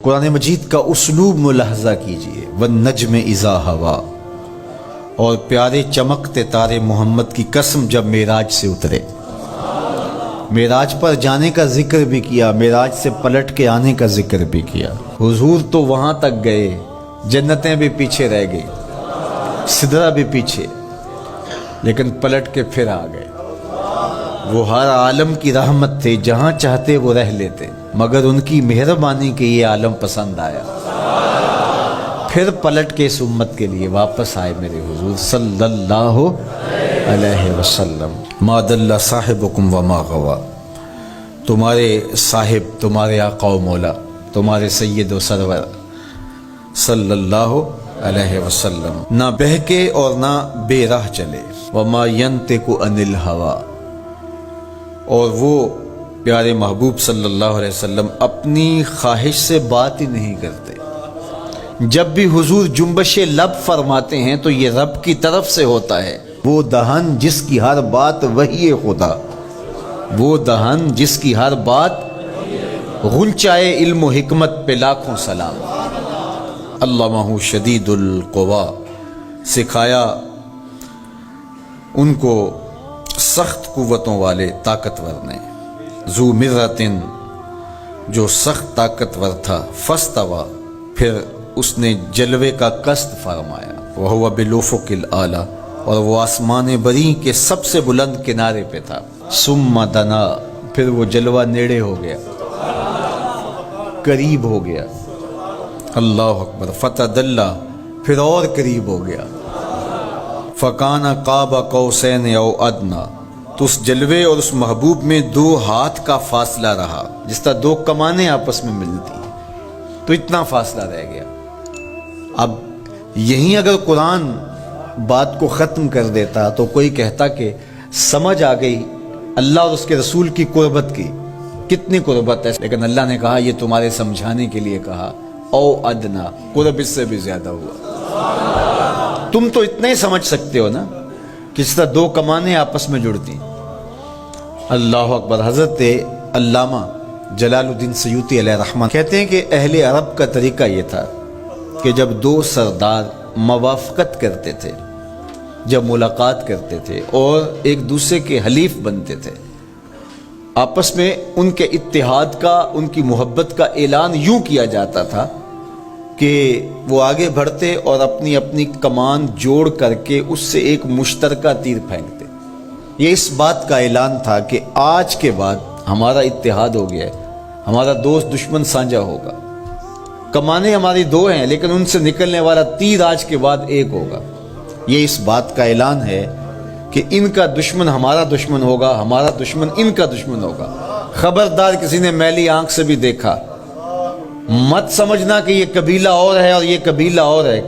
قرآن مجید کا اسلوب ملاحظہ کیجئے والنجم اذا ہوا، اور پیارے چمکتے تارے محمد کی قسم جب معراج سے اترے۔ معراج پر جانے کا ذکر بھی کیا، معراج سے پلٹ کے آنے کا ذکر بھی کیا۔ حضور تو وہاں تک گئے، جنتیں بھی پیچھے رہ گئی، سدرہ بھی پیچھے، لیکن پلٹ کے پھر آ گئے۔ وہ ہر عالم کی رحمت تھے، جہاں چاہتے وہ رہ لیتے، مگر ان کی مہربانی کے یہ عالم پسند آیا، پھر پلٹ کے اس امت کے لیے واپس آئے میرے حضور صلی اللہ علیہ وسلم۔ ما ضل صاحبکم وما غوا، تمہارے صاحب، تمہارے آقا و مولا، تمہارے سید و سرور صلی اللہ علیہ وسلم نہ بہکے اور نہ بے راہ چلے۔ وما ینطق عن الہوی، اور وہ پیارے محبوب صلی اللہ علیہ وسلم اپنی خواہش سے بات ہی نہیں کرتے۔ جب بھی حضور جنبش لب فرماتے ہیں تو یہ رب کی طرف سے ہوتا ہے۔ وہ دہن جس کی ہر بات وحی خدا، وہ دہن جس کی ہر بات غنچائے علم و حکمت پہ لاکھوں سلام۔ علمہ شدید القوا، سکھایا ان کو سخت قوتوں والے طاقتور نے۔ ذو مرتن، جو سخت طاقتور تھا، فاستوی، پھر اس نے جلوے کا قصد فرمایا۔ وہو بالافق الاعلی، اور وہ آسمان بری کے سب سے بلند کنارے پہ تھا۔ ثم دنا، پھر وہ جلوہ نیڑے ہو گیا، قریب ہو گیا۔ اللہ اکبر۔ فتدلی، پھر اور قریب ہو گیا۔ فکان قاب قوسین او ادنی، تو اس جلوے اور اس محبوب میں 2 ہاتھ کا فاصلہ رہا، جس طرح 2 کمانیں آپس میں ملتی، تو اتنا فاصلہ رہ گیا۔ اب یہیں اگر قرآن بات کو ختم کر دیتا تو کوئی کہتا کہ سمجھ آ گئی اللہ اور اس کے رسول کی قربت کی، کتنی قربت ہے، لیکن اللہ نے کہا یہ تمہارے سمجھانے کے لیے کہا، او ادنا، قرب اس سے بھی زیادہ ہوا۔ تم تو اتنا ہی سمجھ سکتے ہو نا، کس طرح 2 کمانیں آپس میں جڑتی۔ اللہ اکبر۔ حضرت علامہ جلال الدین سیوطی علیہ رحمہ کہتے ہیں کہ اہل عرب کا طریقہ یہ تھا کہ جب 2 سردار موافقت کرتے تھے، جب ملاقات کرتے تھے اور ایک دوسرے کے حلیف بنتے تھے، آپس میں ان کے اتحاد کا، ان کی محبت کا اعلان یوں کیا جاتا تھا کہ وہ آگے بڑھتے اور اپنی اپنی کمان جوڑ کر کے اس سے ایک مشترکہ تیر پھینکتے۔ یہ اس بات کا اعلان تھا کہ آج کے بعد ہمارا اتحاد ہو گیا ہے، ہمارا دوست دشمن سانجا ہوگا، کمانیں ہماری 2 ہیں لیکن ان سے نکلنے والا تیر آج کے بعد ایک ہوگا۔ یہ اس بات کا اعلان ہے کہ ان کا دشمن ہمارا دشمن ہوگا، ہمارا دشمن ان کا دشمن ہوگا۔ خبردار کسی نے میلی آنکھ سے بھی دیکھا، مت سمجھنا کہ یہ قبیلہ اور ہے اور یہ قبیلہ اور ہے،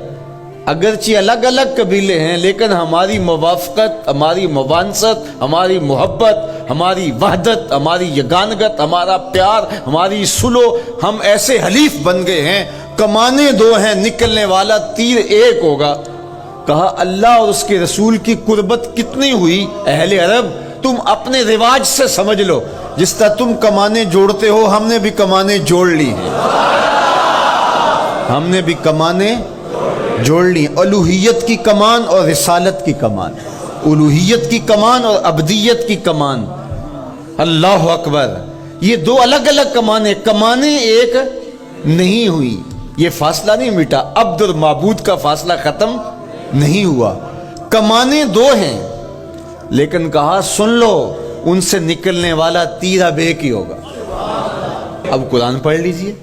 اگرچہ الگ الگ قبیلے ہیں لیکن ہماری موافقت، ہماری موانست، ہماری محبت، ہماری وحدت، ہماری یگانگت، ہمارا پیار، ہماری سلو، ہم ایسے حلیف بن گئے ہیں، کمانیں 2 ہیں، نکلنے والا تیر ایک ہوگا۔ کہا اللہ اور اس کے رسول کی قربت کتنی ہوئی اہل عرب، تم اپنے رواج سے سمجھ لو، جس طرح تم کمانیں جوڑتے ہو ہم نے بھی کمانیں جوڑ لی ہیں، ہم نے بھی کمانیں جوڑ لی، الوہیت کی کمان اور رسالت کی کمان، الوہیت کی کمان اور عبدیت کی کمان۔ اللہ اکبر۔ یہ 2 الگ الگ کمانیں ایک نہیں ہوئی، یہ فاصلہ نہیں مٹا، عبد اور معبود کا فاصلہ ختم نہیں ہوا، کمانیں 2 ہیں، لیکن کہا سن لو ان سے نکلنے والا تیر اب ایک ہی ہوگا۔ اب قرآن پڑھ لیجئے،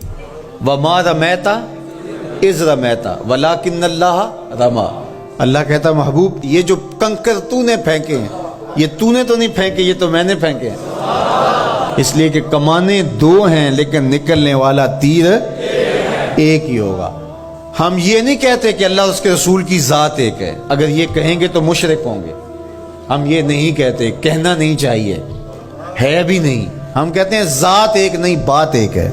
وَمَا رَمَيْتَ اِذْ رَمَيْتَ وَلَٰكِنَّ اللَّهَ رَمَىٰ۔ اللہ کہتا محبوب یہ جو کنکر تو نے پھینکے ہیں، یہ تو نے تو نہیں پھینکے، یہ تو میں نے پھینکے ہیں، اس لیے کہ کمانیں 2 ہیں لیکن نکلنے والا تیر ایک ہی ہوگا۔ ہم یہ نہیں کہتے کہ اللہ اس کے رسول کی ذات ایک ہے، اگر یہ کہیں گے تو مشرک ہوں گے، ہم یہ نہیں کہتے، کہنا نہیں چاہیے، ہے بھی نہیں، ہم کہتے ہیں ذات ایک نہیں، بات ایک ہے۔